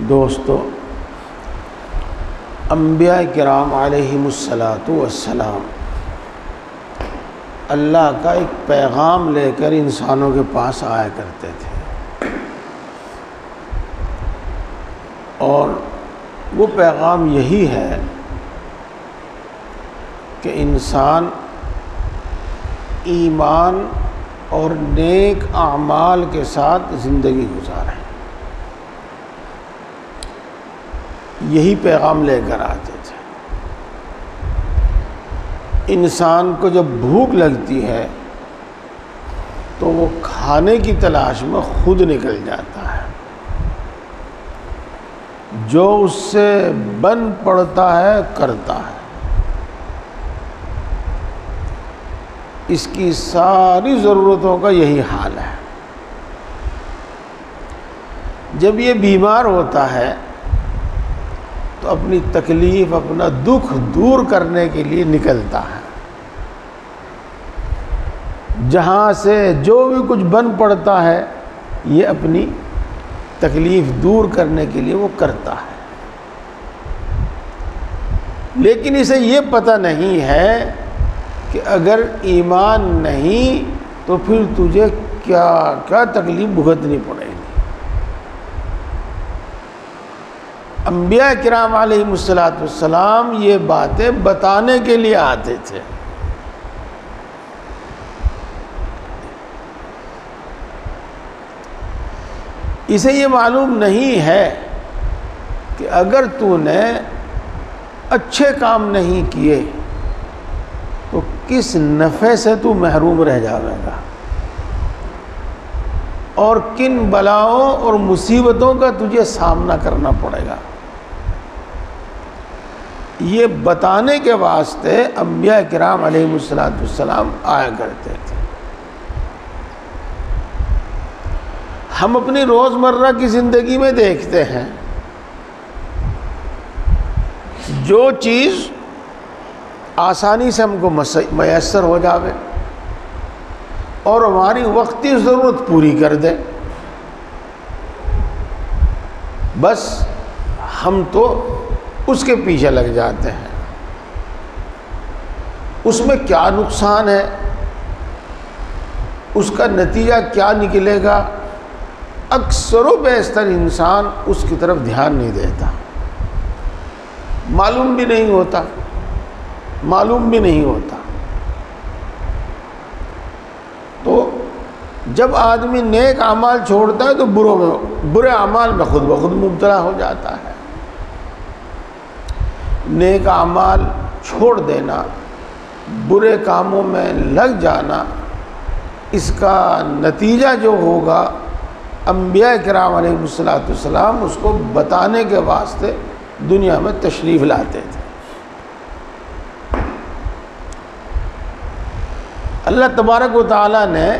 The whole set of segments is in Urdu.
دوستو، انبیاء کرام علیہم الصلاۃ والسلام اللہ کا ایک پیغام لے کر انسانوں کے پاس آیا کرتے تھے، اور وہ پیغام یہی ہے کہ انسان ایمان اور نیک اعمال کے ساتھ زندگی گزارے۔ یہی پیغام لے کر آتے تھے۔ انسان کو جب بھوک لگتی ہے تو وہ کھانے کی تلاش میں خود نکل جاتا ہے، جو اس سے بن پڑتا ہے کرتا ہے۔ اس کی ساری ضرورتوں کا یہی حال ہے۔ جب یہ بیمار ہوتا ہے تو اپنی تکلیف، اپنا دکھ دور کرنے کے لیے نکلتا ہے۔ جہاں سے جو بھی کچھ بن پڑتا ہے یہ اپنی تکلیف دور کرنے کے لیے وہ کرتا ہے، لیکن اسے یہ پتہ نہیں ہے کہ اگر ایمان نہیں تو پھر تجھے کیا کیا تکلیف بھگتنی پڑے گی۔ انبیاء کرام علیہم الصلاۃ والسلام یہ باتیں بتانے کے لیے آتے تھے۔ اسے یہ معلوم نہیں ہے کہ اگر تو نے اچھے کام نہیں کیے تو کس نفع سے تو محروم رہ جاوے گا، اور کن بلاؤں اور مصیبتوں کا تجھے سامنا کرنا پڑے گا۔ یہ بتانے کے واسطے انبیاء کرام علیہم الصلاۃ والسلام آیا کرتے تھے۔ ہم اپنی روزمرہ کی زندگی میں دیکھتے ہیں، جو چیز آسانی سے ہم کو میسر ہو جاوے اور ہماری وقتی ضرورت پوری کر دے، بس ہم تو اس کے پیچھے لگ جاتے ہیں۔ اس میں کیا نقصان ہے، اس کا نتیجہ کیا نکلے گا، اکثر و بیشتر انسان اس کی طرف دھیان نہیں دیتا، معلوم بھی نہیں ہوتا۔ تو جب آدمی نیک اعمال چھوڑتا ہے تو برے اعمال میں خود بخود مبتلا ہو جاتا ہے۔ نیک اعمال چھوڑ دینا، برے کاموں میں لگ جانا، اس کا نتیجہ جو ہوگا انبیاء کرام علیہ الصلوۃ والسلام اس کو بتانے کے واسطے دنیا میں تشریف لاتے تھے۔ اللہ تبارک و تعالیٰ نے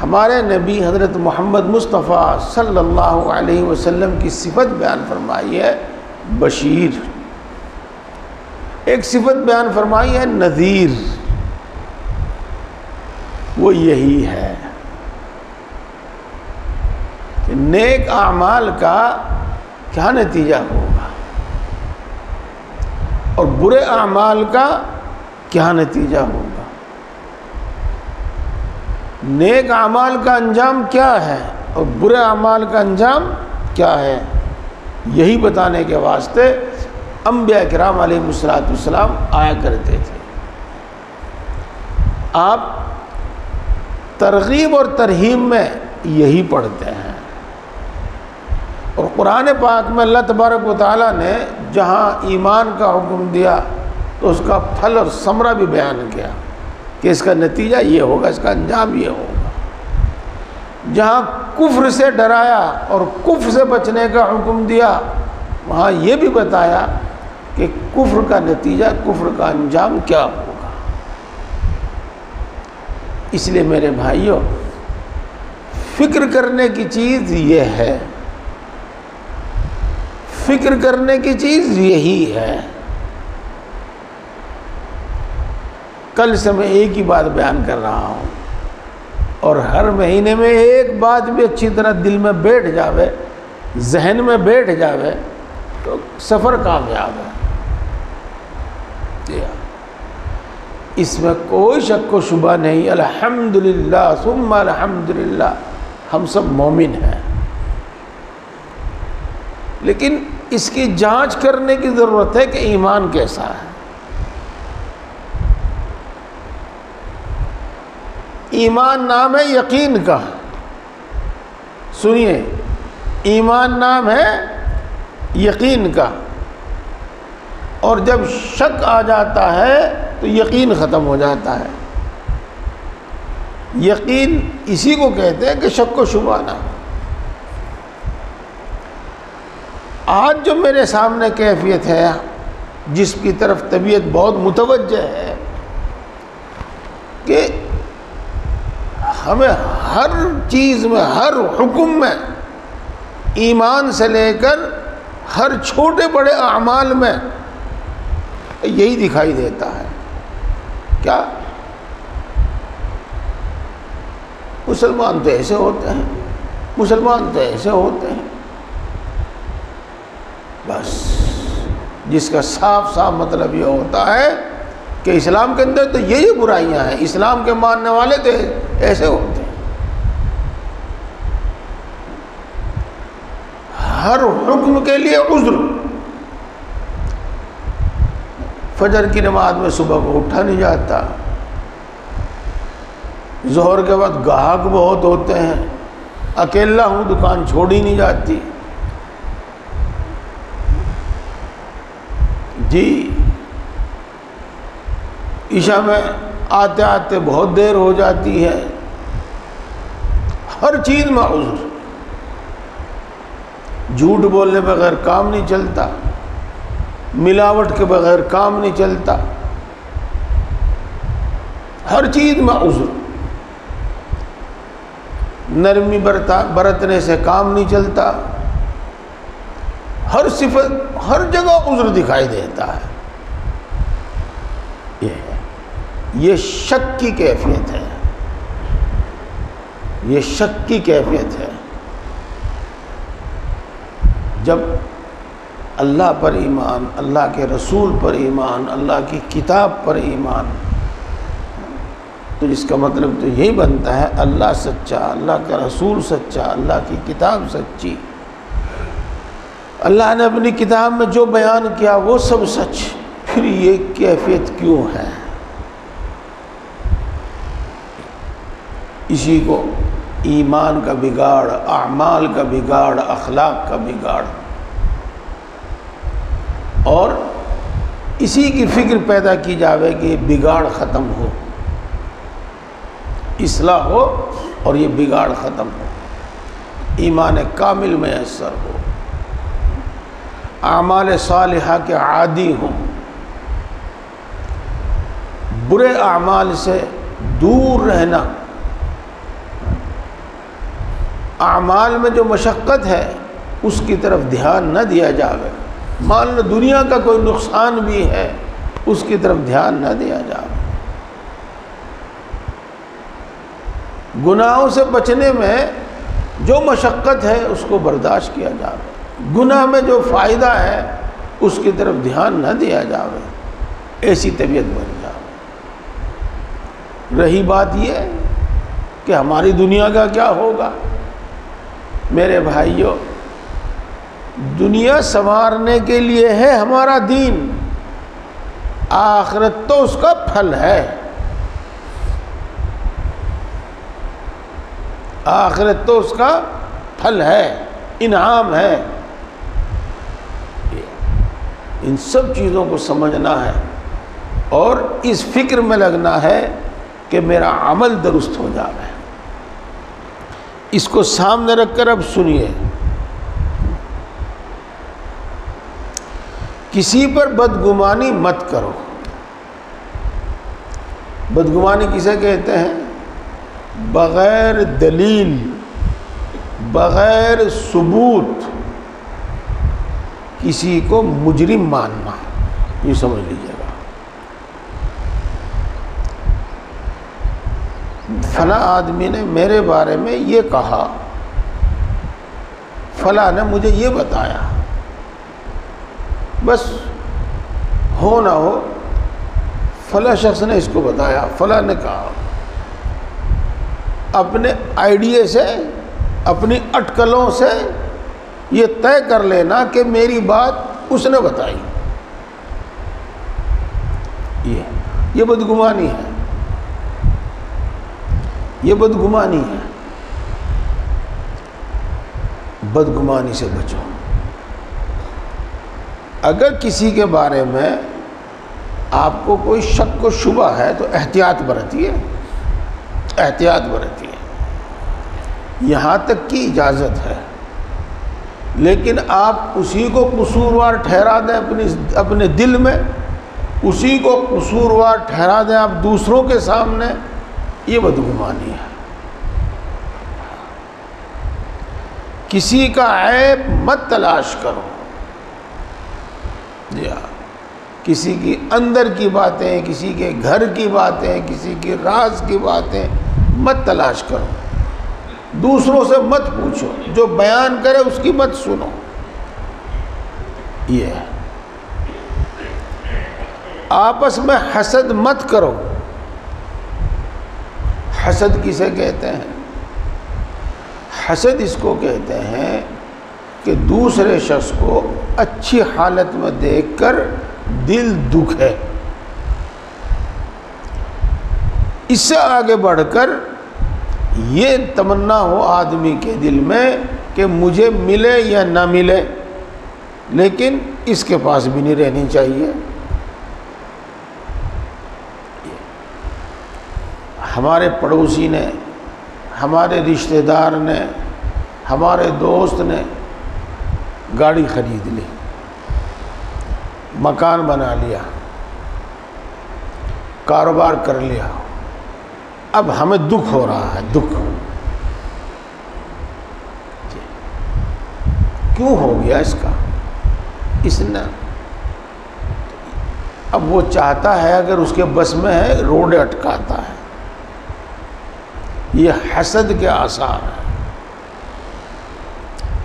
ہمارے نبی حضرت محمد مصطفیٰ صلی اللہ علیہ وسلم کی صفت بیان فرمائی ہے بشیر، ایک صفت بیان فرمائی ہے نذیر۔ وہ یہی ہے کہ نیک اعمال کا کیا نتیجہ ہوگا اور برے اعمال کا کیا نتیجہ ہوگا، نیک اعمال کا انجام کیا ہے اور برے اعمال کا انجام کیا ہے، یہی بتانے کے واسطے انبیاء کرام علیہ الصلوۃ والسلام آیا کرتے تھے۔ آپ ترغیب اور ترہیب میں یہی پڑھتے ہیں، اور قرآن پاک میں اللہ تبارک و تعالیٰ نے جہاں ایمان کا حکم دیا تو اس کا پھل اور ثمرہ بھی بیان کیا کہ اس کا نتیجہ یہ ہوگا، اس کا انجام یہ ہوگا۔ جہاں کفر سے ڈرایا اور کفر سے بچنے کا حکم دیا، وہاں یہ بھی بتایا کہ کفر کا نتیجہ، کفر کا انجام کیا ہوگا۔ اس لیے میرے بھائیوں، فکر کرنے کی چیز یہ ہے، فکر کرنے کی چیز یہی ہے۔ کل سے میں ایک ہی بات بیان کر رہا ہوں، اور ہر مہینے میں ایک بات بھی اچھی طرح دل میں بیٹھ جاوے، ذہن میں بیٹھ جاوے تو سفر کامیاب ہے۔ اس میں کوئی شک و شبہ نہیں۔ الحمدللہ ثم الحمدللہ، ہم سب مومن ہیں، لیکن اس کی جانچ کرنے کی ضرورت ہے کہ ایمان کیسا ہے۔ ایمان نام ہے یقین کا، سنیے، ایمان نام ہے یقین کا، اور جب شک آ جاتا ہے تو یقین ختم ہو جاتا ہے۔ یقین اسی کو کہتے ہیں کہ شک و شبہ نہ ہو۔ آج جو میرے سامنے کیفیت ہے، جس کی طرف طبیعت بہت متوجہ ہے، کہ ہمیں ہر چیز میں، ہر حکم میں، ایمان سے لے کر ہر چھوٹے بڑے اعمال میں یہی دکھائی دیتا ہے۔ کیا مسلمان تو ایسے ہوتے ہیں، مسلمان تو ایسے ہوتے ہیں، بس جس کا صاف صاف مطلب یہ ہوتا ہے کہ اسلام کے اندر تو یہی برائیاں ہیں، اسلام کے ماننے والے تو ایسے ہوتے ہیں۔ ہر حکم کے لیے عذر۔ فجر کی نماز میں صبح کو اٹھا نہیں جاتا، ظہر کے بعد گاہک بہت ہوتے ہیں، اکیلا ہوں، دکان چھوڑی نہیں جاتی، جی عشاء میں آتے آتے بہت دیر ہو جاتی ہے، ہر چیز میں عذر۔ جھوٹ بولنے بغیر کام نہیں چلتا، ملاوٹ کے بغیر کام نہیں چلتا، ہر چیز میں عذر۔ نرمی برتنے سے کام نہیں چلتا، ہر صفت، ہر جگہ عذر دکھائی دیتا ہے۔ یہ شک کی کیفیت ہے، یہ شک کی کیفیت ہے۔ جب اللہ پر ایمان، اللہ کے رسول پر ایمان، اللہ کی کتاب پر ایمان، تو اس کا مطلب تو یہی بنتا ہے اللہ سچا، اللہ کا رسول سچا، اللہ کی کتاب سچی، اللہ نے اپنی کتاب میں جو بیان کیا وہ سب سچ۔ پھر یہ کیفیت کیوں ہے؟ اسی کو ایمان کا بگاڑ، اعمال کا بگاڑ، اخلاق کا بگاڑ، اور اسی کی فکر پیدا کی جاوے کہ یہ بگاڑ ختم ہو، اصلاح ہو اور یہ بگاڑ ختم ہو، ایمان کامل میسر ہو، اعمال صالحہ کے عادی ہوں، برے اعمال سے دور رہنا، اعمال میں جو مشقت ہے اس کی طرف دھیان نہ دیا جاوے۔ مان لو دنیا کا کوئی نقصان بھی ہے، اس کی طرف دھیان نہ دیا جاوے۔ گناہوں سے بچنے میں جو مشقت ہے اس کو برداشت کیا جاوے، گناہ میں جو فائدہ ہے اس کی طرف دھیان نہ دیا جاوے، ایسی طبیعت بن جاوے۔ رہی بات یہ کہ ہماری دنیا کا کیا ہوگا، میرے بھائیوں، دنیا سنوارنے کے لیے ہے ہمارا دین، آخرت تو اس کا پھل ہے، آخرت تو اس کا پھل ہے، انعام ہے۔ ان سب چیزوں کو سمجھنا ہے اور اس فکر میں لگنا ہے کہ میرا عمل درست ہو جائے۔ اس کو سامنے رکھ کر اب سنیے، کسی پر بدگمانی مت کرو۔ بدگمانی کسے کہتے ہیں؟ بغیر دلیل، بغیر ثبوت کسی کو مجرم ماننا، یہ سمجھ لیجیے گا۔ فلاں آدمی نے میرے بارے میں یہ کہا، فلاں نے مجھے یہ بتایا، بس ہو نہ ہو فلاں شخص نے اس کو بتایا، فلاں نے کہا، اپنے آئیڈیا سے، اپنی اٹکلوں سے یہ طے کر لینا کہ میری بات اس نے بتائی، یہ بدگمانی ہے، یہ بدگمانی ہے۔ بدگمانی سے بچو۔ اگر کسی کے بارے میں آپ کو کوئی شک و شبہ ہے تو احتیاط برتیے، احتیاط برتیے، یہاں تک کی اجازت ہے، لیکن آپ اسی کو قصوروار ٹھہرا دیں اپنے دل میں، اسی کو قصوروار ٹھہرا دیں آپ دوسروں کے سامنے، یہ بدگمانی ہے۔ کسی کا عیب مت تلاش کرو، جی ہاں، کسی کی اندر کی باتیں، کسی کے گھر کی باتیں، کسی کی راز کی باتیں مت تلاش کرو، دوسروں سے مت پوچھو، جو بیان کرے اس کی مت سنو، یہ ہے۔ آپس میں حسد مت کرو۔ حسد کسے کہتے ہیں؟ حسد اس کو کہتے ہیں کہ دوسرے شخص کو اچھی حالت میں دیکھ کر دل دکھے، اس سے آگے بڑھ کر یہ تمنا ہو آدمی کے دل میں کہ مجھے ملے یا نہ ملے، لیکن اس کے پاس بھی نہیں رہنی چاہیے۔ ہمارے پڑوسی نے، ہمارے رشتہ دار نے، ہمارے دوست نے گاڑی خرید لی، مکان بنا لیا، کاروبار کر لیا، اب ہمیں دکھ ہو رہا ہے، دکھ کیوں ہو گیا اس کا؟ اس نے اب وہ چاہتا ہے اگر اس کے بس میں ہے روڈ اٹکاتا ہے، یہ حسد کے آثار ہیں۔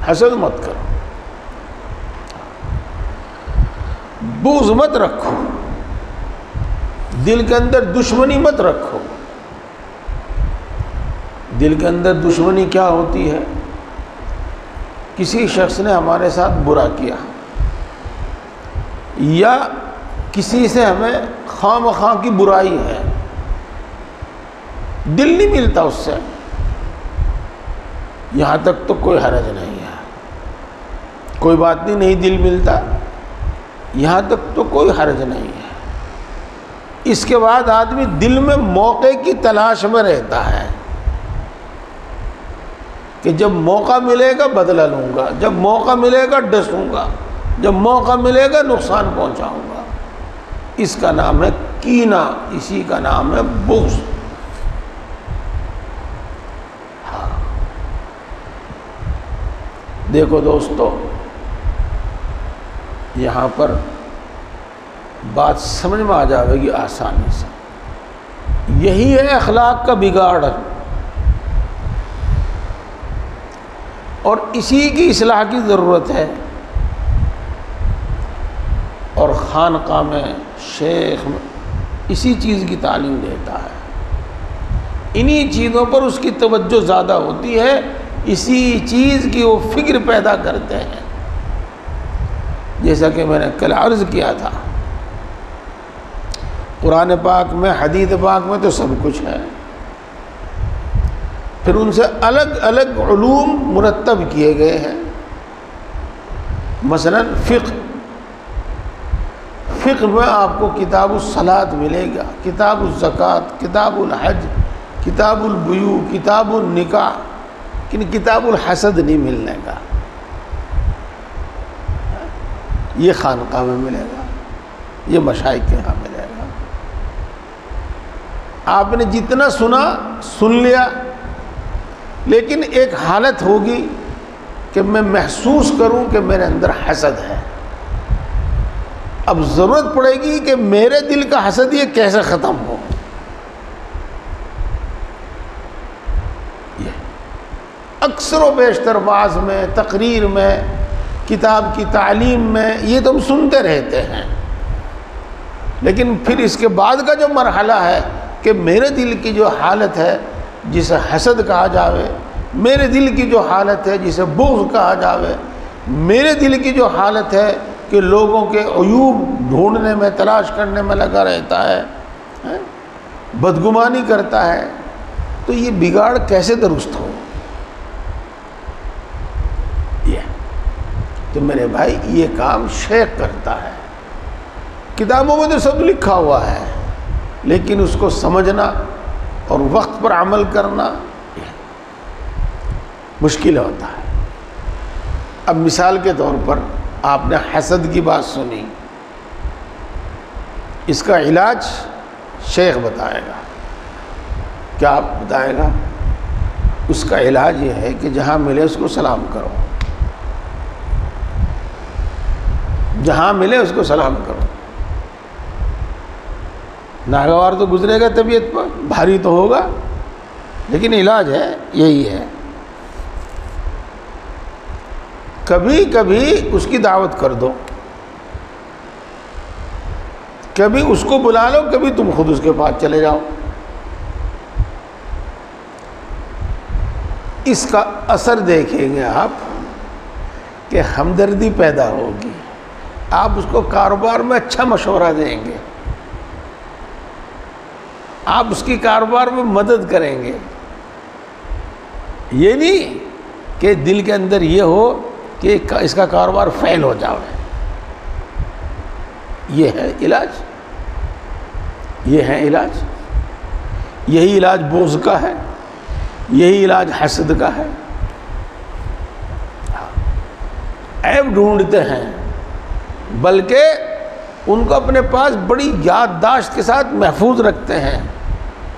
حسد مت کرو، بغض مت رکھو، دل کے اندر دشمنی مت رکھو۔ دل کے اندر دشمنی کیا ہوتی ہے؟ کسی شخص نے ہمارے ساتھ برا کیا، یا کسی سے ہمیں خواہ مخواہ کی برائی ہے، دل نہیں ملتا اس سے، یہاں تک تو کوئی حرج نہیں ہے، کوئی بات نہیں دل ملتا، یہاں تک تو کوئی حرج نہیں ہے۔ اس کے بعد آدمی دل میں موقع کی تلاش میں رہتا ہے کہ جب موقع ملے گا بدلہ لوں گا، جب موقع ملے گا ڈسوں گا، جب موقع ملے گا نقصان پہنچاؤں گا۔ اس کا نام ہے کینہ، اسی کا نام ہے بغض۔ دیکھو دوستو، یہاں پر بات سمجھ میں آ جائے گی آسانی سے۔ یہی ہے اخلاق کا بگاڑ، اور اسی کی اصلاح کی ضرورت ہے۔ اور خانقاہ میں شیخ اسی چیز کی تعلیم دیتا ہے، انہی چیزوں پر اس کی توجہ زیادہ ہوتی ہے، اسی چیز کی وہ فکر پیدا کرتے ہیں۔ جیسا کہ میں نے کل عرض کیا تھا، قرآن پاک میں، حدیث پاک میں تو سب کچھ ہے، پھر ان سے الگ الگ علوم مرتب کیے گئے ہیں۔ مثلا فقہ میں آپ کو کتاب الصلاۃ ملے گا، کتاب الزکوٰۃ، کتاب الحج، کتاب البیوع، کتاب النکاح، لیکن کتاب الحسد نہیں ملنے کا۔ یہ خانقاہ میں ملے گا، یہ مشائخ کے ہاں ملے گا۔ آپ نے جتنا سنا سن لیا، لیکن ایک حالت ہوگی کہ میں محسوس کروں کہ میرے اندر حسد ہے۔ اب ضرورت پڑے گی کہ میرے دل کا حسد یہ کیسے ختم ہو۔ یہ اکثر و بیشتر واعظ میں، تقریر میں، کتاب کی تعلیم میں یہ تو ہم سنتے رہتے ہیں، لیکن پھر اس کے بعد کا جو مرحلہ ہے کہ میرے دل کی جو حالت ہے جسے حسد کہا جاوے، میرے دل کی جو حالت ہے جسے بغض کہا جاوے، میرے دل کی جو حالت ہے کہ لوگوں کے عیوب ڈھونڈنے میں، تلاش کرنے میں لگا رہتا ہے، بدگمانی کرتا ہے، تو یہ بگاڑ کیسے درست ہو؟ یہ تو میرے بھائی یہ کام شیخ کرتا ہے، کتابوں میں تو سب لکھا ہوا ہے، لیکن اس کو سمجھنا اور وقت پر عمل کرنا مشکل ہوتا ہے۔ اب مثال کے طور پر آپ نے حسد کی بات سنی، اس کا علاج شیخ بتائے گا۔ کیا آپ بتائے گا؟ اس کا علاج یہ ہے کہ جہاں ملے اس کو سلام کرو، جہاں ملے اس کو سلام کرو۔ ناگوار تو گزرے گا طبیعت پر، بھاری تو ہوگا، لیکن علاج ہے، یہی ہے۔ کبھی کبھی اس کی دعوت کر دو، کبھی اس کو بلا لو، کبھی تم خود اس کے پاس چلے جاؤ۔ اس کا اثر دیکھیں گے آپ کہ ہمدردی پیدا ہوگی، آپ اس کو کاروبار میں اچھا مشورہ دیں گے، آپ اس کی کاروبار میں مدد کریں گے۔ یہ نہیں کہ دل کے اندر یہ ہو کہ اس کا کاروبار فیل ہو جائے۔ یہ ہے علاج، یہ ہے علاج، یہی علاج بغض کا ہے، یہی علاج حسد کا ہے۔ عیب ڈھونڈتے ہیں، بلکہ ان کو اپنے پاس بڑی یادداشت کے ساتھ محفوظ رکھتے ہیں،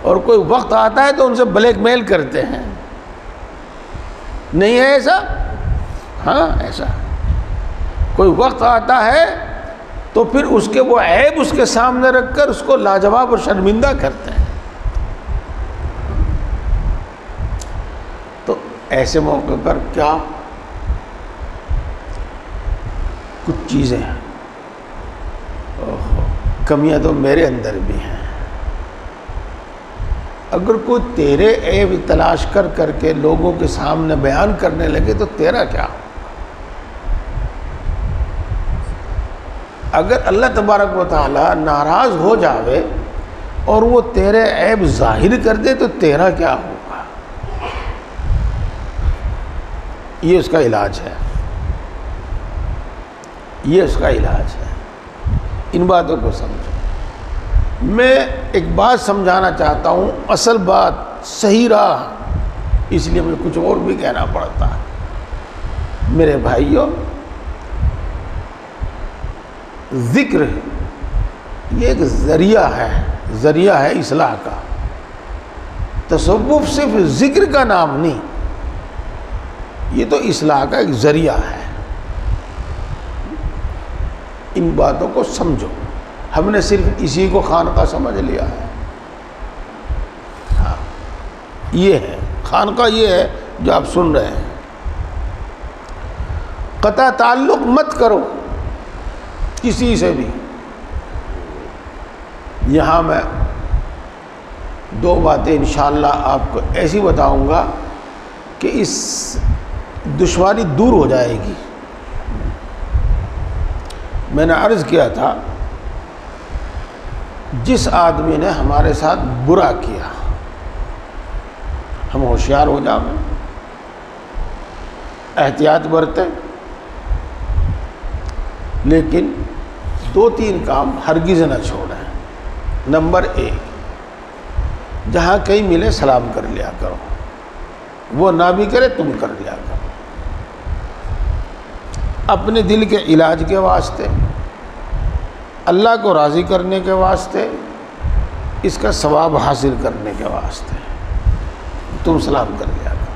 اور کوئی وقت آتا ہے تو ان سے بلیک میل کرتے ہیں۔ نہیں ہے ایسا؟ ہاں ایسا۔ کوئی وقت آتا ہے تو پھر اس کے وہ عیب اس کے سامنے رکھ کر اس کو لاجواب اور شرمندہ کرتے ہیں۔ تو ایسے موقع پر کیا کچھ چیزیں ہیں، کمیاں تو میرے اندر بھی ہیں۔ اگر کوئی تیرے عیب تلاش کر کر کے لوگوں کے سامنے بیان کرنے لگے تو تیرا کیا؟ اگر اللہ تبارک و تعالی ناراض ہو جاوے اور وہ تیرے عیب ظاہر کر دے تو تیرا کیا ہوگا؟ یہ اس کا علاج ہے، یہ اس کا علاج ہے۔ ان باتوں کو سمجھو۔ میں ایک بات سمجھانا چاہتا ہوں، اصل بات صحیح راہ، اس لیے مجھے کچھ اور بھی کہنا پڑتا ہے۔ میرے بھائیوں، ذکر یہ ایک ذریعہ ہے اصلاح کا۔ تصوف صرف ذکر کا نام نہیں، یہ تو اصلاح کا ایک ذریعہ ہے۔ ان باتوں کو سمجھو۔ ہم نے صرف اسی کو خانقاہ سمجھ لیا ہے۔ ہاں یہ ہے خانقاہ، یہ ہے جو آپ سن رہے ہیں۔ قطع تعلق مت کرو کسی سے بھی۔ یہاں میں دو باتیں انشاءاللہ آپ کو ایسی بتاؤں گا کہ اس دشواری دور ہو جائے گی۔ میں نے عرض کیا تھا، جس آدمی نے ہمارے ساتھ برا کیا، ہم ہوشیار ہو جائیں، احتیاط برتیں، لیکن دو تین کام ہرگز نہ چھوڑیں۔ نمبر 1، جہاں کہیں ملے سلام کر لیا کرو، وہ نہ بھی کرے تم کر لیا کرو۔ اپنے دل کے علاج کے واسطے، اللہ کو راضی کرنے کے واسطے، اس کا ثواب حاصل کرنے کے واسطے تم سلام کر لیا کرو۔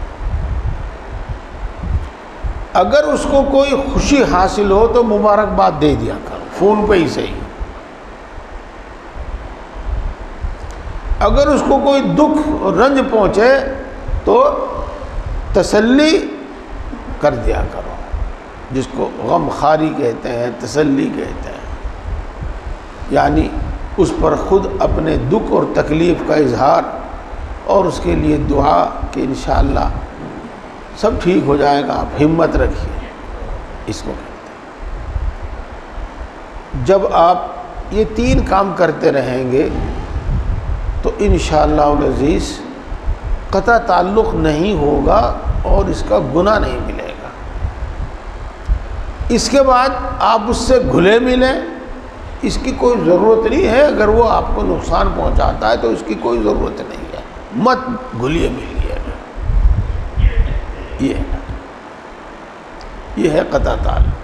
اگر اس کو کوئی خوشی حاصل ہو تو مبارکباد دے دیا کرو، فون پہ ہی صحیح۔ اگر اس کو کوئی دکھ اور رنج پہنچے تو تسلی کر دیا کرو، جس کو غم خاری کہتے ہیں، تسلی کہتے ہیں، یعنی اس پر خود اپنے دکھ اور تکلیف کا اظہار اور اس کے لیے دعا کہ انشاءاللہ سب ٹھیک ہو جائے گا، آپ ہمت رکھیے، اس کو کہتے ہیں۔ جب آپ یہ 3 کام کرتے رہیں گے تو انشاءاللہ العزیز قطع تعلق نہیں ہوگا اور اس کا گناہ نہیں ملے گا۔ اس کے بعد آپ اس سے گھلے ملیں، اس کی کوئی ضرورت نہیں ہے، اگر وہ آپ کو نقصان پہنچاتا ہے تو اس کی کوئی ضرورت نہیں ہے، مت گھلیے ملیے۔ یہ ہے قطع تعلق۔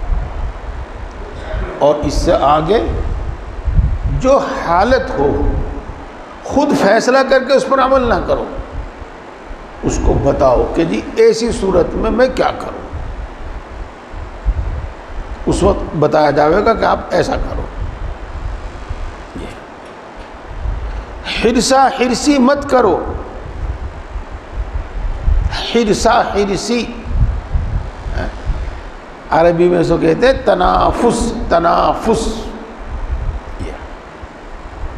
اور اس سے آگے جو حالت ہو خود فیصلہ کر کے اس پر عمل نہ کرو، اس کو بتاؤ کہ جی ایسی صورت میں کیا کروں، اس وقت بتایا جائے گا کہ آپ ایسا کرو۔ حرصہ حرصی مت کرو، حرصہ حرصی عربی میں اسے کہتے ہیں تنافس، تنافس۔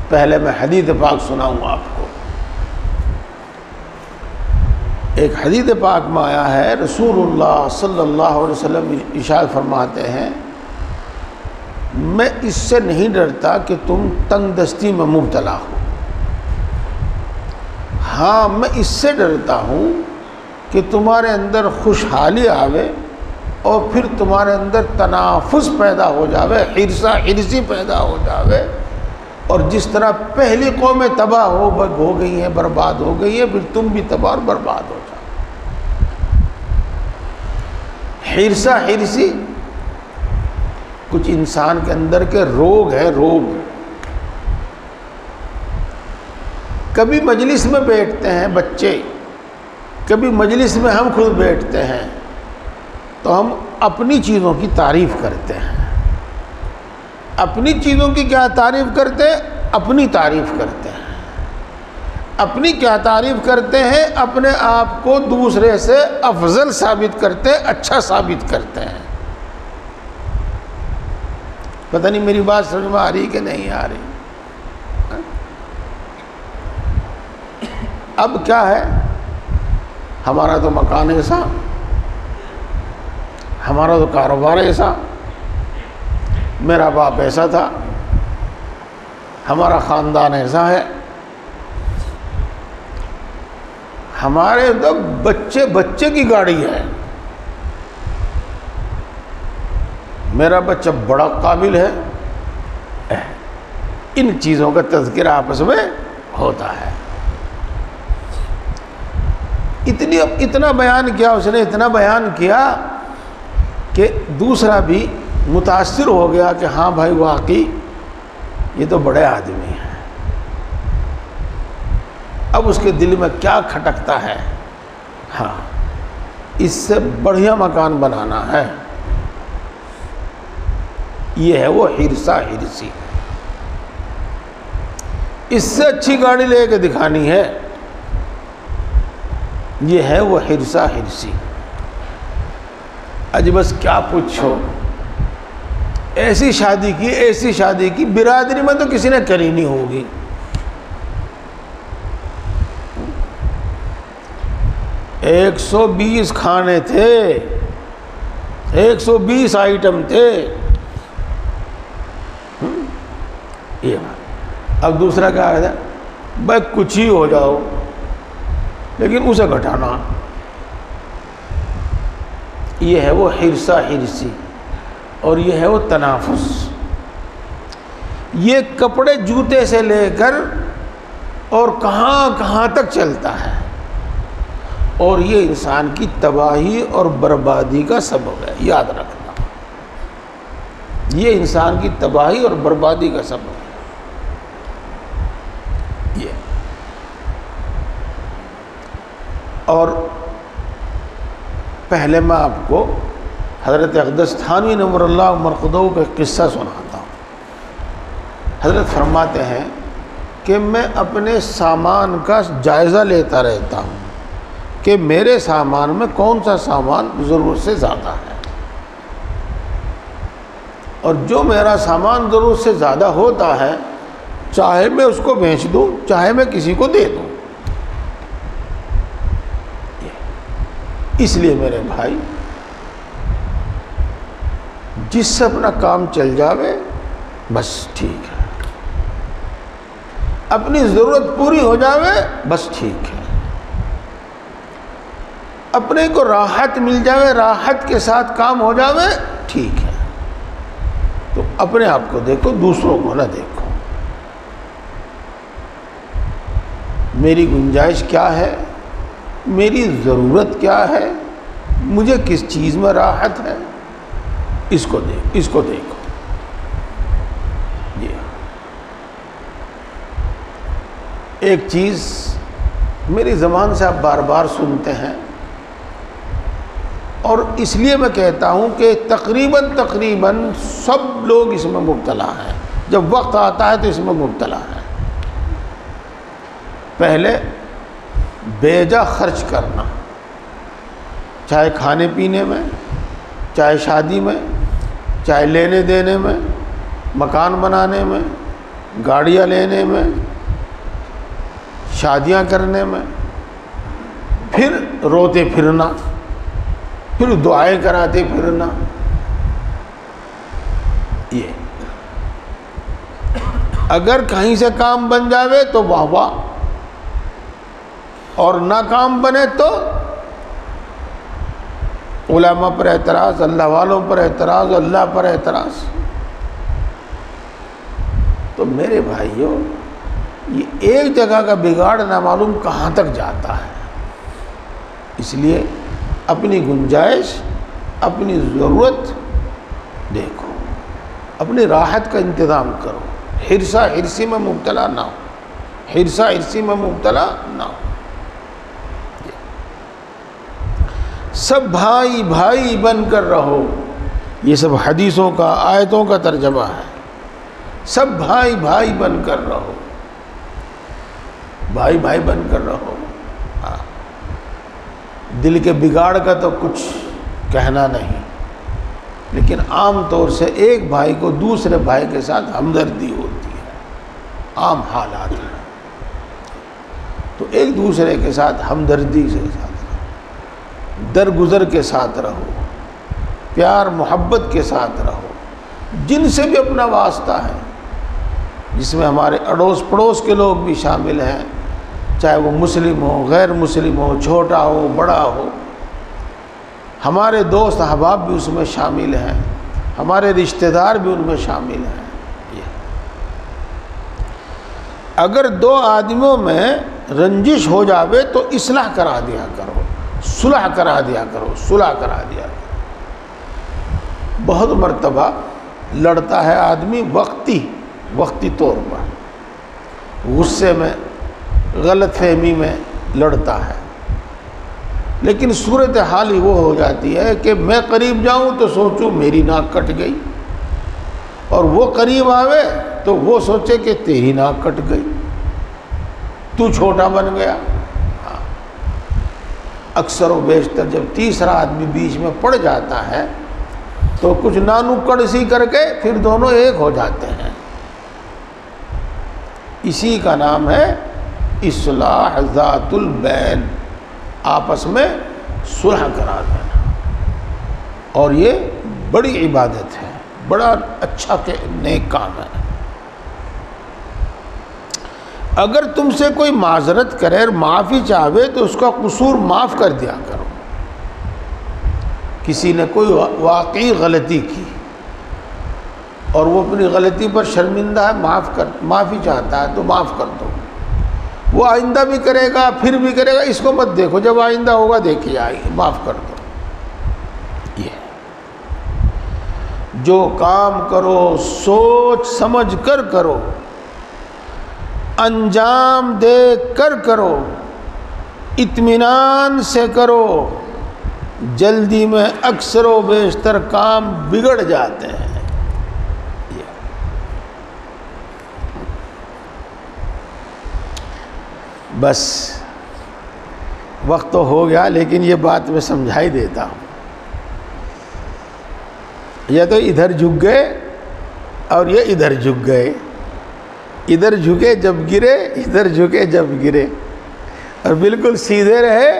پہلے میں حدیث پاک سناؤں آپ کو۔ ایک حدیث پاک میں آیا ہے، رسول اللہ صلی اللہ علیہ وسلم ارشاد فرماتے ہیں، میں اس سے نہیں ڈرتا کہ تم تنگ دستی میں مبتلا ہو، ہاں میں اس سے ڈرتا ہوں کہ تمہارے اندر خوشحالی آوے اور پھر تمہارے اندر تنافس پیدا ہو جاوے، حرصہ حرصی پیدا ہو جاوے، اور جس طرح پہلی قومیں تباہ ہو گئی ہیں، برباد ہو گئی ہیں، پھر تم بھی تباہ اور برباد ہو جاؤ۔ حرصہ حرصی کچھ انسان کے اندر کے روگ ہے، روگ۔ کبھی مجلس میں بیٹھتے ہیں بچے، کبھی مجلس میں ہم خود بیٹھتے ہیں تو ہم اپنی چیزوں کی تعریف کرتے ہیں۔ اپنی چیزوں کی کیا تعریف کرتے ہیں؟ اپنی تعریف کرتے ہیں۔ اپنی کیا تعریف کرتے ہیں؟ اپنے آپ کو دوسرے سے افضل ثابت کرتے ہیں، اچھا ثابت کرتے ہیں۔ پتہ نہیں میری بات سمجھ میں آ رہی کہ نہیں آ رہی؟ اب کیا ہے، ہمارا تو مکان ایسا، ہمارا تو کاروبار ایسا، میرا باپ ایسا تھا، ہمارا خاندان ایسا ہے، ہمارے تو بچے بچے کی گاڑی ہے، میرا بچہ بڑا قابل ہے۔ ان چیزوں کا تذکرہ آپس میں ہوتا ہے۔ اتنا بیان کیا اس نے، اتنا بیان کیا کہ دوسرا بھی متاثر ہو گیا کہ ہاں بھائی واقعی یہ تو بڑے آدمی ہیں۔ اب اس کے دل میں کیا کھٹکتا ہے، ہاں اس سے بڑھیا مکان بنانا ہے۔ یہ ہے وہ حرصہ حرصی، اس سے اچھی گاڑی لے کے دکھانی ہے، یہ ہے وہ حرصہ حرصی۔ اج بس کیا پوچھو، ایسی شادی کی برادری میں تو کسی نے کری نہیں ہوگی۔ 120 کھانے تھے، 120 آئٹم تھے۔ یہ اب دوسرا کیا ہے، بھائی کچھ ہی ہو جاؤ لیکن اسے گھٹانا۔ یہ ہے وہ حرصہ حرصی، اور یہ ہے وہ تنافس۔ یہ کپڑے جوتے سے لے کر اور کہاں کہاں تک چلتا ہے، اور یہ انسان کی تباہی اور بربادی کا سبب ہے، یاد رکھنا، یہ انسان کی تباہی اور بربادی کا سبب ہے۔ یہ اور پہلے میں آپ کو حضرت اقدس تھانوی نور اللہ مرقدہ کا قصہ سناتا ہوں۔ حضرت فرماتے ہیں کہ میں اپنے سامان کا جائزہ لیتا رہتا ہوں، کہ میرے سامان میں کون سا سامان ضرورت سے زیادہ ہے، اور جو میرا سامان ضرورت سے زیادہ ہوتا ہے چاہے میں اس کو بیچ دوں چاہے میں کسی کو دے دوں۔ اس لیے میرے بھائی جس سے اپنا کام چل جاوے بس ٹھیک ہے، اپنی ضرورت پوری ہو جاوے بس ٹھیک ہے، اپنے کو راحت مل جاوے، راحت کے ساتھ کام ہو جاوے ٹھیک ہے۔ تو اپنے آپ کو دیکھو، دوسروں کو نہ دیکھو۔ میری گنجائش کیا ہے، میری ضرورت کیا ہے، مجھے کس چیز میں راحت ہے، اس کو دیکھو۔ جی ہاں، ایک چیز میری زبان سے آپ بار بار سنتے ہیں، اور اس لیے میں کہتا ہوں کہ تقریباً سب لوگ اس میں مبتلا ہیں، جب وقت آتا ہے تو اس میں مبتلا ہیں۔ پہلے بیجا خرچ کرنا، چاہے کھانے پینے میں، چاہے شادی میں، چاہے لینے دینے میں، مکان بنانے میں، گاڑیاں لینے میں، شادیاں کرنے میں، پھر روتے پھرنا، پھر دعائیں کراتے پھرنا۔ یہ اگر کہیں سے کام بن جاوے تو واہ واہ، اور نہ کام بنے تو علماء پر اعتراض، اللہ والوں پر اعتراض، اللہ پر اعتراض۔ تو میرے بھائیوں، یہ ایک جگہ کا بگاڑ نہ معلوم کہاں تک جاتا ہے۔ اس لیے اپنی گنجائش، اپنی ضرورت دیکھو، اپنی راحت کا انتظام کرو، ہرسی میں مبتلا نہ ہو، ہرسی میں مبتلا نہ ہو۔ سب بھائی بھائی بن کر رہو، یہ سب حدیثوں کا، آیتوں کا ترجمہ ہے۔ سب بھائی بھائی بن کر رہو، بھائی بھائی بن کر رہو۔ دل کے بگاڑ کا تو کچھ کہنا نہیں، لیکن عام طور سے ایک بھائی کو دوسرے بھائی کے ساتھ ہمدردی ہوتی ہے، عام حالات میں تو ایک دوسرے کے ساتھ ہمدردی سے ساتھ رہو، درگزر کے ساتھ رہو، پیار محبت کے ساتھ رہو۔ جن سے بھی اپنا واسطہ ہے، جس میں ہمارے اڑوس پڑوس کے لوگ بھی شامل ہیں، چاہے وہ مسلم ہو، غیر مسلم ہو، چھوٹا ہو، بڑا ہو، ہمارے دوست احباب بھی اس میں شامل ہیں، ہمارے رشتہ دار بھی ان میں شامل ہیں۔ اگر دو آدمیوں میں رنجش ہو جاوے تو اصلاح کرا دیا کرو، صلح کرا دیا کرو، صلح کرا دیا کرو۔ بہت مرتبہ لڑتا ہے آدمی وقتی طور پر، غصے میں، غلط فہمی میں لڑتا ہے، لیکن صورتحال ہی وہ ہو جاتی ہے کہ میں قریب جاؤں تو سوچوں میری ناک کٹ گئی، اور وہ قریب آوے تو وہ سوچے کہ تیری ناک کٹ گئی، تو چھوٹا بن گیا۔ اکثر و بیشتر جب تیسرا آدمی بیچ میں پڑ جاتا ہے تو کچھ نانو کڑسی کر کے پھر دونوں ایک ہو جاتے ہیں۔ اسی کا نام ہے اصلاح ذات البین، آپس میں صلح کرا دینا، اور یہ بڑی عبادت ہے، بڑا اچھا نیک کام ہے۔ اگر تم سے کوئی معذرت کرے اور معافی چاہے تو اس کا قصور معاف کر دیا کرو۔ کسی نے کوئی واقعی غلطی کی اور وہ اپنی غلطی پر شرمندہ ہے، معافی چاہتا ہے تو معاف کر دو۔ وہ آئندہ بھی کرے گا، پھر بھی کرے گا، اس کو مت دیکھو، جب آئندہ ہوگا دیکھیے آئے، معاف کر دو۔ یہ جو کام کرو سوچ سمجھ کر کرو، انجام دیکھ کر کرو، اطمینان سے کرو۔ جلدی میں اکثر و بیشتر کام بگڑ جاتے ہیں۔ بس وقت تو ہو گیا لیکن یہ بات میں سمجھا ہی دیتا ہوں. یہ تو ادھر جھک گئے اور یہ ادھر جھک گئے. ادھر جھکے جب گرے، ادھر جھکے جب گرے، اور بالکل سیدھے رہے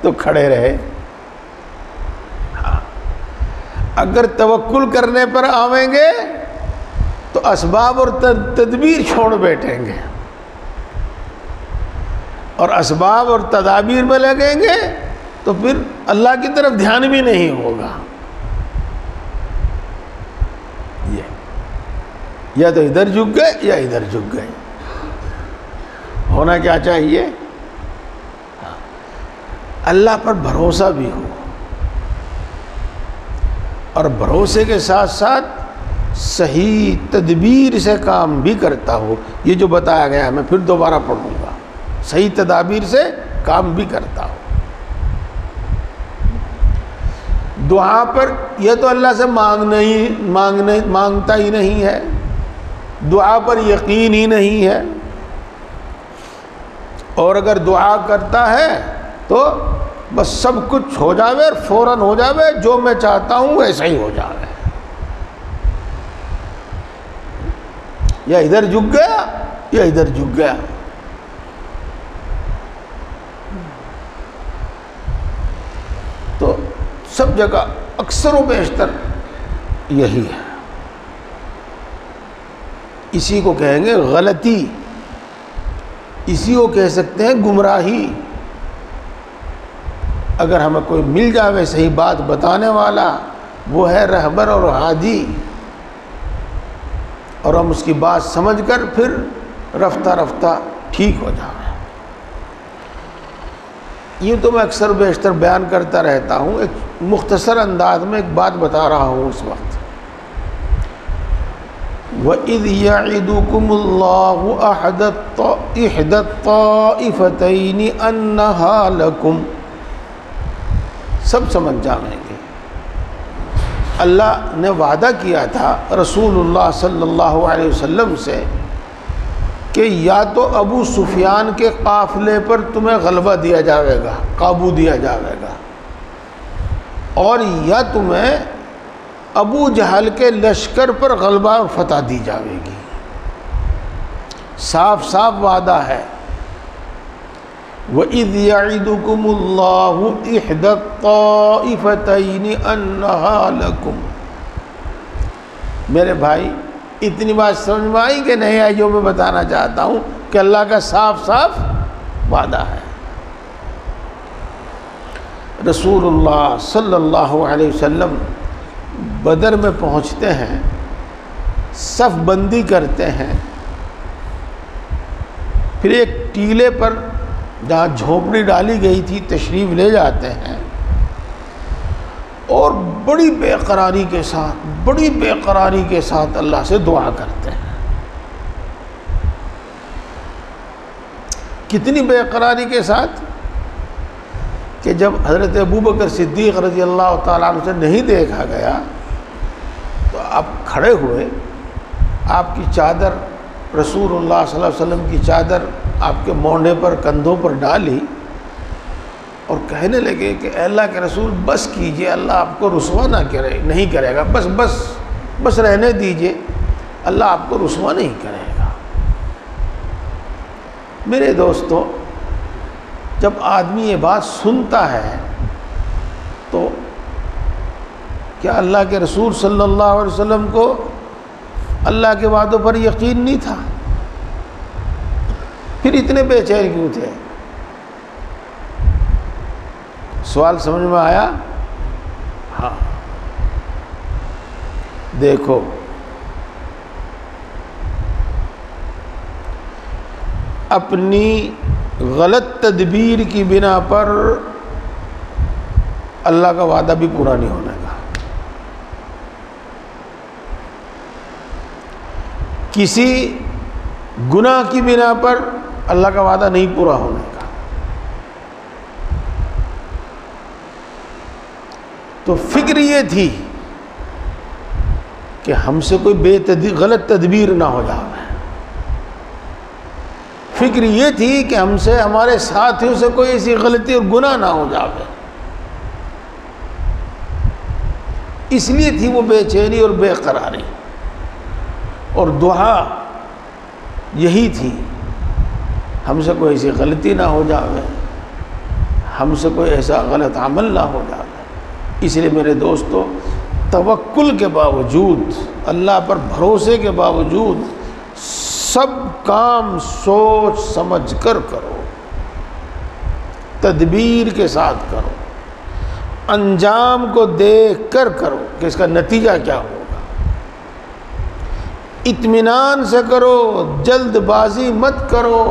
تو کھڑے رہے. اگر توکل کرنے پر آویں گے تو اسباب اور تدبیر چھوڑ بیٹھیں گے، اور اسباب اور تدابیر میں لگیں گے تو پھر اللہ کی طرف دھیان بھی نہیں ہوگا. یا تو ادھر جھک گئے یا ادھر جھک گئے. ہونا کیا چاہیے؟ اللہ پر بھروسہ بھی ہو، اور بھروسے کے ساتھ ساتھ صحیح تدبیر سے کام بھی کرتا ہو. یہ جو بتایا گیا میں پھر دوبارہ پڑھوں گا، صحیح تدابیر سے کام بھی کرتا ہو. دعا پر یہ تو اللہ سے مانگتا ہی نہیں ہے، دعا پر یقین ہی نہیں ہے، اور اگر دعا کرتا ہے تو بس سب کچھ ہو جاوے اور فوراً ہو جاوے، جو میں چاہتا ہوں ویسا ہی ہو جاوے. یا ادھر جھک گیا یا ادھر جھک گیا. تو سب جگہ اکثر و بیشتر یہی ہے. اسی کو کہیں گے غلطی، اسی کو کہہ سکتے ہیں گمراہی. اگر ہمیں کوئی مل جاوے صحیح بات بتانے والا، وہ ہے رہبر اور ہادی، اور ہم اس کی بات سمجھ کر پھر رفتہ رفتہ ٹھیک ہو جائیں. یہ تو میں اکثر بیشتر بیان کرتا رہتا ہوں. ایک مختصر انداز میں ایک بات بتا رہا ہوں اس وقت. وَإِذْ يَعِدُكُمُ اللَّهُ إِحْدَى الطَّائِفَتَيْنِ أَنَّهَا لَكُمْ. سب سمجھ جائیں گے. اللہ نے وعدہ کیا تھا رسول اللہ صلی اللہ علیہ وسلم سے کہ یا تو ابو سفیان کے قافلے پر تمہیں غلبہ دیا جاوے گا، قابو دیا جاوے گا، اور یا تمہیں ابو جہل کے لشکر پر غلبہ اور فتح دی جاوے گی. صاف صاف وعدہ ہے. وَإِذْ يَعِدُكُمُ اللَّهُ إِحْدَى الطَّائِفَتَيْنِ أَنَّهَا لَكُمْ. میرے بھائی اتنی بات سمجھ میں آئی کہ نہیں آئی جو میں بتانا چاہتا ہوں کہ اللہ کا صاف صاف وعدہ ہے. رسول اللہ صلی اللہ علیہ وسلم بدر میں پہنچتے ہیں، صف بندی کرتے ہیں، پھر ایک ٹیلے پر جہاں جھونپڑی ڈالی گئی تھی تشریف لے جاتے ہیں، اور بڑی بے قراری کے ساتھ اللہ سے دعا کرتے ہیں. کتنی بے قراری کے ساتھ کہ جب حضرت ابوبکر صدیق رضی اللہ تعالیٰ عنہ سے نہیں دیکھا گیا تو آپ کھڑے ہوئے، آپ کی چادر رسول اللہ صلی اللہ علیہ وسلم کی چادر آپ کے مونڈے پر کندھوں پر ڈالی اور کہنے لگے کہ اے اللہ کے رسول بس کیجئے، اللہ آپ کو رسوا نہیں کرے گا، بس رہنے دیجئے، اللہ آپ کو رسوا نہیں کرے گا. میرے دوستو، جب آدمی یہ بات سنتا ہے تو کیا اللہ کے رسول صلی اللہ علیہ وسلم کو اللہ کے وعدوں پر یقین نہیں تھا؟ پھر اتنے بے چین کیوں تھے؟ سوال سمجھ میں آیا؟ ہاں. دیکھو اپنی غلط تدبیر کی بنا پر اللہ کا وعدہ بھی پورا نہیں ہونے کا. کسی گناہ کی بنا پر اللہ کا وعدہ نہیں پورا ہونے کا. تو فکر یہ تھی کہ ہم سے کوئی غلط تدبیر نہ ہو جائے. فکر یہ تھی کہ ہم سے ہمارے ساتھیوں سے کوئی ایسی غلطی اور گناہ نہ ہو جاوے، اس لیے تھی وہ بے چینی اور بے قراری، اور دعا یہی تھی ہم سے کوئی ایسی غلطی نہ ہو جاوے، ہم سے کوئی ایسا غلط عمل نہ ہو جاوے۔ اس لیے میرے دوستو، توکل کے باوجود، اللہ پر بھروسے کے باوجود سب کام سوچ سمجھ کر کرو، تدبیر کے ساتھ کرو، انجام کو دیکھ کر کرو کہ اس کا نتیجہ کیا ہوگا، اطمینان سے کرو، جلد بازی مت کرو،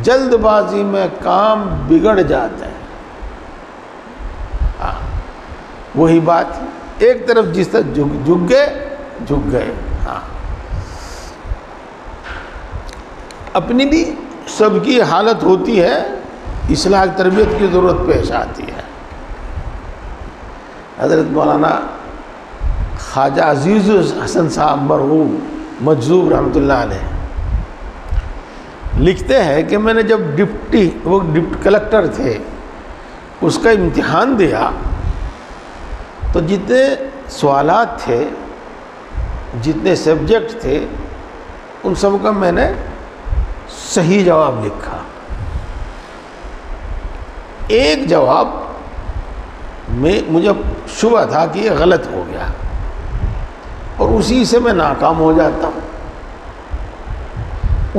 جلد بازی میں کام بگڑ جاتے ہیں۔ وہی بات ایک طرف جس طرح جھک گئے۔ ہاں، اپنی بھی سب کی حالت ہوتی ہے، اصلاح تربیت کی ضرورت پیش آتی ہے۔ حضرت مولانا خواجہ عزیز حسن صاحب مرحوم مجذوب رحمۃ اللہ علیہ لکھتے ہیں کہ میں نے جب ڈپٹی کلکٹر تھے، اس کا امتحان دیا تو جتنے سوالات تھے، جتنے سبجیکٹ تھے، ان سب کا میں نے صحیح جواب لکھا۔ ایک جواب میں مجھے شبہ تھا کہ یہ غلط ہو گیا، اور اسی سے میں ناکام ہو جاتا ہوں،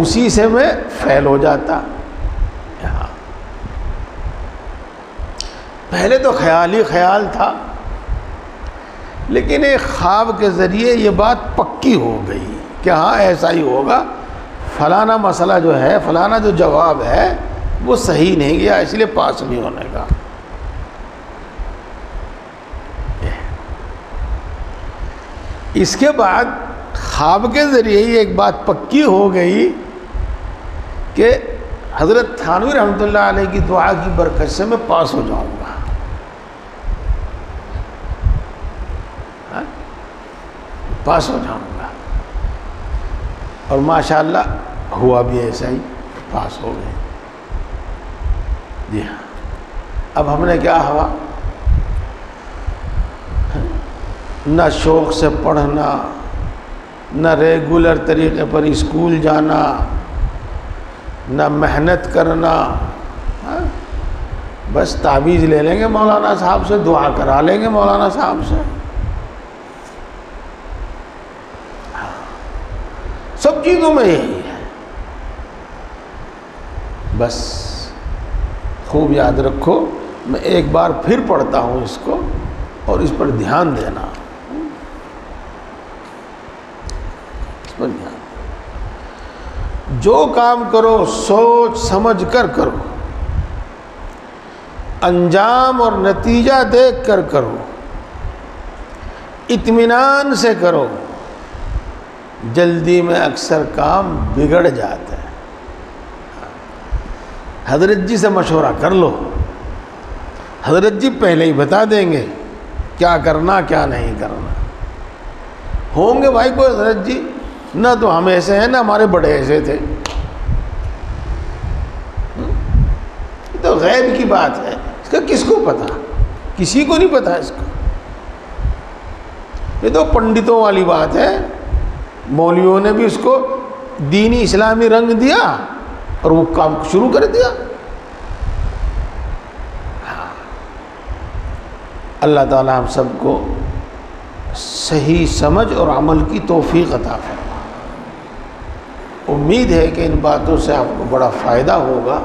اسی سے میں فیل ہو جاتا۔ پہلے تو خیال ہی خیال تھا، لیکن ایک خواب کے ذریعے یہ بات پکی ہو گئی کہ ہاں ایسا ہی ہوگا، فلانا مسئلہ جو ہے، فلانا جو جواب ہے وہ صحیح نہیں گیا، اس لیے پاس نہیں ہونے کا۔ اس کے بعد خواب کے ذریعے یہ ایک بات پکی ہو گئی کہ حضرت تھانوی رحمۃ اللہ علیہ کی دعا کی برکت سے میں پاس ہو جاؤں گا۔ پاس ہو جاؤں گا، اور ماشاءاللہ ہوا بھی ایسا ہی، پاس ہو گئے۔ جی ہاں، اب ہم نے کیا ہوا، نہ شوق سے پڑھنا، نہ ریگولر طریقے پر اسکول جانا، نہ محنت کرنا، بس تعویذ لے لیں گے مولانا صاحب سے، دعا کرا لیں گے مولانا صاحب سے، سب چیزوں میں یہی ہے۔ بس خوب یاد رکھو، میں ایک بار پھر پڑھتا ہوں اس کو، اور اس پر دھیان دینا، اس پر دھیان۔ جو کام کرو سوچ سمجھ کر کرو، انجام اور نتیجہ دیکھ کر کرو، اطمینان سے کرو۔ جلدی میں اکثر کام بگڑ جاتے ہیں۔ حضرت جی سے مشورہ کر لو، حضرت جی پہلے ہی بتا دیں گے کیا کرنا کیا نہیں کرنا۔ ہوں گے بھائی کوئی حضرت جی، نہ تو ہم ایسے ہیں نہ ہمارے بڑے ایسے تھے، یہ تو غیب کی بات ہے، اس کا کس کو پتا؟ کسی کو نہیں پتا اس کو، یہ تو پنڈتوں والی بات ہے۔ مولویوں نے بھی اس کو دینی اسلامی رنگ دیا اور وہ کام شروع کر دیا۔ اللہ تعالی ہم سب کو صحیح سمجھ اور عمل کی توفیق عطا فرمائے۔ امید ہے کہ ان باتوں سے آپ کو بڑا فائدہ ہوگا،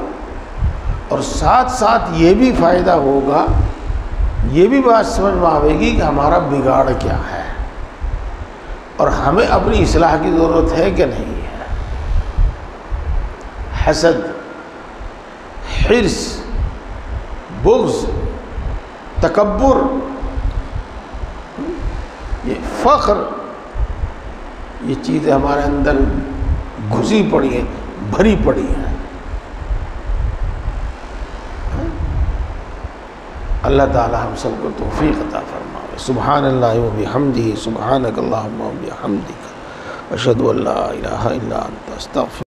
اور ساتھ ساتھ یہ بھی فائدہ ہوگا، یہ بھی بات سمجھ میں آئے گی کہ ہمارا بگاڑ کیا ہے، اور ہمیں اپنی اصلاح کی ضرورت ہے کہ نہیں ہے۔ حسد، حرص، بغض، تکبر، یہ فخر، یہ چیزیں ہمارے اندر گھسی پڑی ہیں، بھری پڑی ہیں۔ اللہ تعالی ہم سب کو توفیق عطا فرمائے۔ سبحان اللہ و بحمدہ، سبحانک اللہم و بحمدک، اشہد ان لا الہ الا انت، استغفرک۔